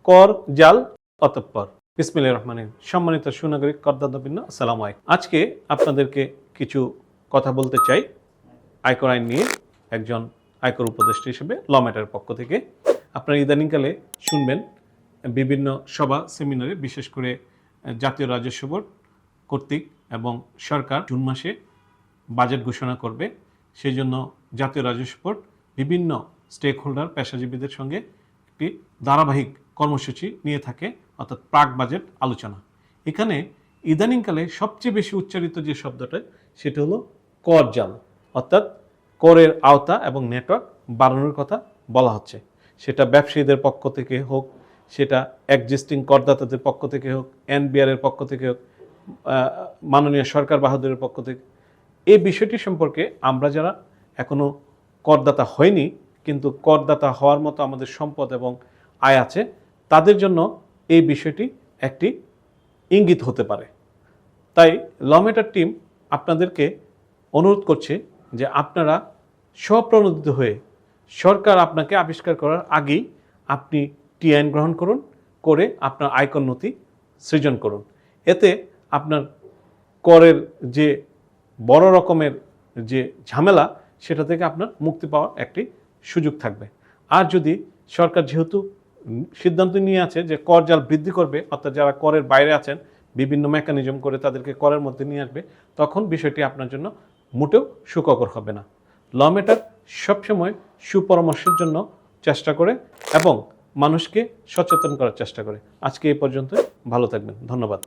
কর জাল অতঃপর। বিসমিল্লাহির রহমানির রহিম। সম্মানিত সুনাগরিক করদাতাবৃন্দ, আসসালামু আলাইকুম। আজকে আপনাদেরকে কিছু কথা বলতে চাই আয়কর আইন নিয়ে, একজন আয়কর উপদেষ্টা হিসেবে ল ম্যাটারের পক্ষ থেকে। আপনারা ইদানিংকালে শুনবেন বিভিন্ন সভা সেমিনারে, বিশেষ করে জাতীয় রাজস্ব বোর্ড কর্তৃক এবং সরকার জুন মাসে বাজেট ঘোষণা করবে। সেই জন্য জাতীয় রাজস্ব বোর্ড বিভিন্ন স্টেক হোল্ডার, পেশাজীবীদের সঙ্গে একটি ধারাবাহিক কর্মসূচি নিয়ে থাকে, অর্থাৎ প্রাক বাজেট আলোচনা। এখানে ইদানিংকালে সবচেয়ে বেশি উচ্চারিত যে শব্দটা, সেটা হলো কর জাল, অর্থাৎ করের আওতা এবং নেটওয়ার্ক বাড়ানোর কথা বলা হচ্ছে। সেটা ব্যবসায়ীদের পক্ষ থেকে হোক, সেটা এক্সিস্টিং করদাতাদের পক্ষ থেকে হোক, এনবিআরের পক্ষ থেকে হোক, মাননীয় সরকার বাহাদুরের পক্ষ থেকে। এই বিষয়টি সম্পর্কে আমরা যারা এখনও করদাতা হয়নি, কিন্তু করদাতা হওয়ার মতো আমাদের সম্পদ এবং আয় আছে, তাদের জন্য এই বিষয়টি একটি ইঙ্গিত হতে পারে। তাই ল ম্যাটার টিম আপনাদেরকে অনুরোধ করছে যে আপনারা স্বপ্রণোদিত হয়ে সরকার আপনাকে আবিষ্কার করার আগেই আপনি টি আইন গ্রহণ করুন, করে আপনার আয়কর নথি সৃজন করুন। এতে আপনার করের যে বড় রকমের যে ঝামেলা, সেটা থেকে আপনার মুক্তি পাওয়ার একটি সুযোগ থাকবে। আর যদি সরকার যেহেতু সিদ্ধান্ত নিয়ে আছে যে কর জাল বৃদ্ধি করবে, অর্থাৎ যারা করের বাইরে আছেন বিভিন্ন মেকানিজম করে তাদেরকে করের মধ্যে নিয়ে আসবে, তখন বিষয়টি আপনার জন্য মোটেও সুখকর হবে না। ল ম্যাটার সবসময় সুপরামর্শের জন্য চেষ্টা করে এবং মানুষকে সচেতন করার চেষ্টা করে। আজকে এই পর্যন্ত, ভালো থাকবেন, ধন্যবাদ।